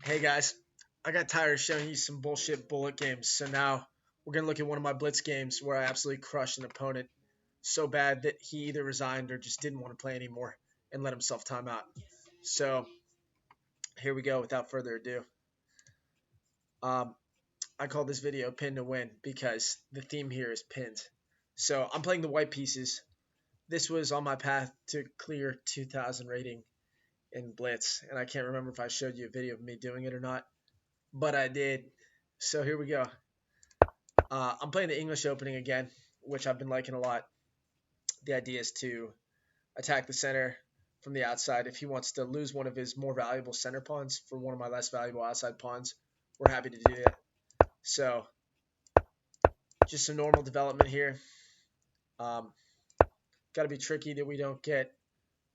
Hey guys, I got tired of showing you some bullshit bullet games, so now we're gonna look at one of my blitz games where I absolutely crushed an opponent so bad that he either resigned or just didn't want to play anymore and let himself time out. So here we go. Without further ado, um, I call this video "Pin to Win" because the theme here is pins. So I'm playing the white pieces. This was on my path to clear 2,000 rating in blitz, and I can't remember if I showed you a video of me doing it or not, but I did. So here we go. I'm playing the English opening again, which I've been liking a lot. The idea is to attack the center from the outside. If he wants to lose one of his more valuable center pawns for one of my less valuable outside pawns, we're happy to do that. So just some normal development here. Um, Got to be tricky that we don't get,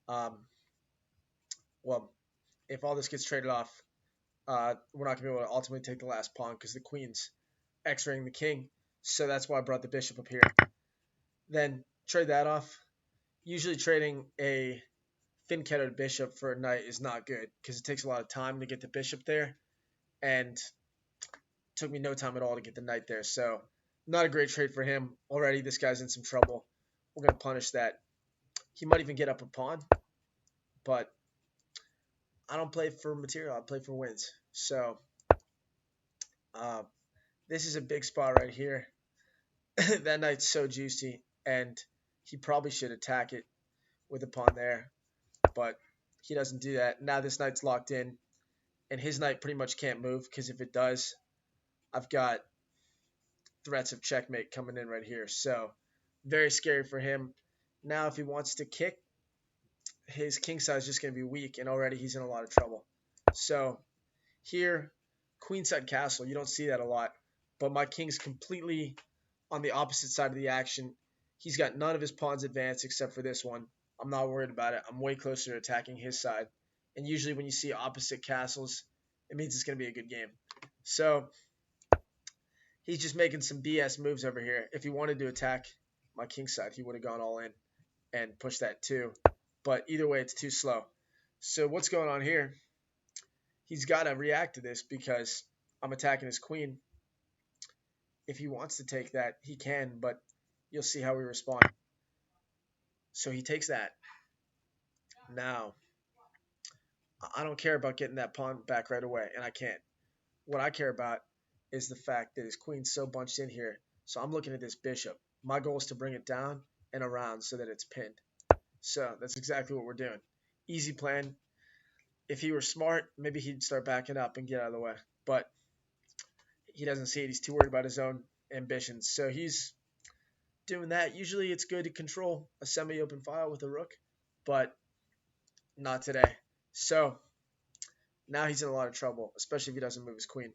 um, well, if all this gets traded off, we're not going to be able to ultimately take the last pawn because the queen's x-raying the king. So that's why I brought the bishop up here. Then trade that off. Usually trading a Finchetto bishop for a knight is not good because it takes a lot of time to get the bishop there, and it took me no time at all to get the knight there. So not a great trade for him. Already this guy's in some trouble. We're going to punish that. He might even get up a pawn, but I don't play for material. I play for wins. So uh, this is a big spot right here. That knight's so juicy, and he probably should attack it with a pawn there, but he doesn't do that. Now this knight's locked in, and his knight pretty much can't move because if it does, I've got threats of checkmate coming in right here. So very scary for him. Now if he wants to kick, his king side is just going to be weak, and already he's in a lot of trouble. So here, queenside castle, you don't see that a lot, but my king's completely on the opposite side of the action. He's got none of his pawns advanced except for this one. I'm not worried about it. I'm way closer to attacking his side. And usually when you see opposite castles, it means it's going to be a good game. So he's just making some BS moves over here. If he wanted to attack my king side, he would have gone all in and pushed that too. But either way, it's too slow. So what's going on here? He's got to react to this because I'm attacking his queen. If he wants to take that, he can, but you'll see how we respond. So he takes that. Now, I don't care about getting that pawn back right away, and I can't. What I care about is the fact that his queen's so bunched in here. So I'm looking at this bishop. My goal is to bring it down and around so that it's pinned. So that's exactly what we're doing. Easy plan. If he were smart, maybe he'd start backing up and get out of the way. But he doesn't see it. He's too worried about his own ambitions. So he's doing that. Usually it's good to control a semi-open file with a rook, but not today. So now he's in a lot of trouble, especially if he doesn't move his queen.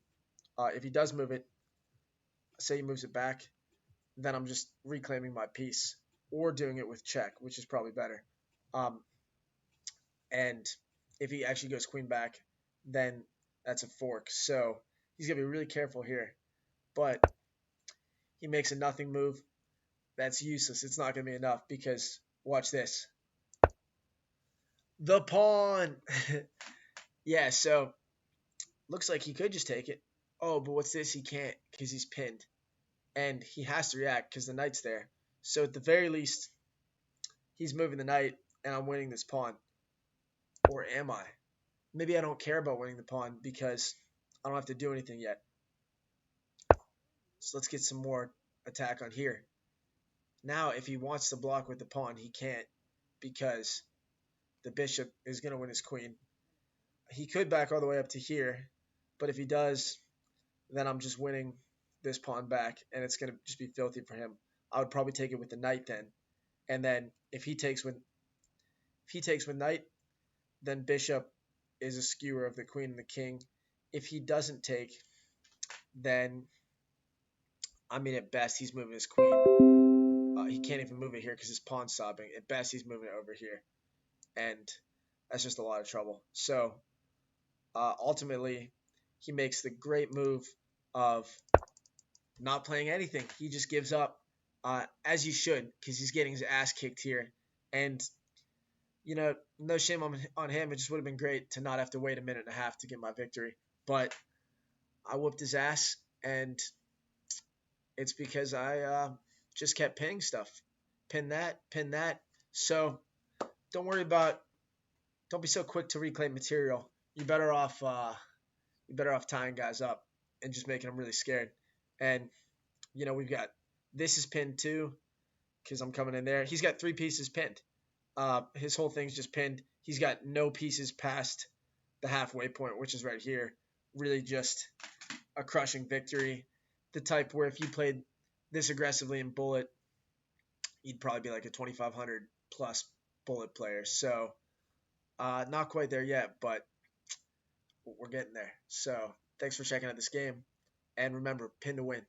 If he does move it, say he moves it back, then I'm just reclaiming my piece or doing it with check, which is probably better. Um, and if he actually goes queen back, then that's a fork. So he's going to be really careful here. But he makes a nothing move. That's useless. It's not going to be enough because watch this. The pawn. Yeah, so looks like he could just take it. Oh, but what's this? He can't because he's pinned. And he has to react because the knight's there. So at the very least, he's moving the knight, and I'm winning this pawn. Or am I? Maybe I don't care about winning the pawn because I don't have to do anything yet. So let's get some more attack on here. Now, if he wants to block with the pawn, he can't because the bishop is going to win his queen. He could back all the way up to here, but if he does, then I'm just winning this pawn back, and it's going to just be filthy for him. I would probably take it with the knight then, and then if he takes with knight, then bishop is a skewer of the queen and the king. If he doesn't take, then I mean at best he's moving his queen. He can't even move it here because his pawn's sobbing. At best he's moving it over here, and that's just a lot of trouble. So ultimately, he makes the great move of not playing anything. He just gives up, as you should, because he's getting his ass kicked here. And, no shame on him. It just would have been great to not have to wait a minute and a half to get my victory. but I whooped his ass, and it's because I just kept pinning stuff, pin that, pin that. So don't worry about, don't be so quick to reclaim material. You're better off tying guys up and just making them really scared. And we've got this is pinned too because I'm coming in there. He's got 3 pieces pinned. His whole thing's just pinned. He's got no pieces past the halfway point, which is right here. Really just a crushing victory. The type where if you played this aggressively in Bullet, you'd probably be like a 2,500 plus Bullet player. So not quite there yet, but we're getting there. So thanks for checking out this game. And remember, pin to win.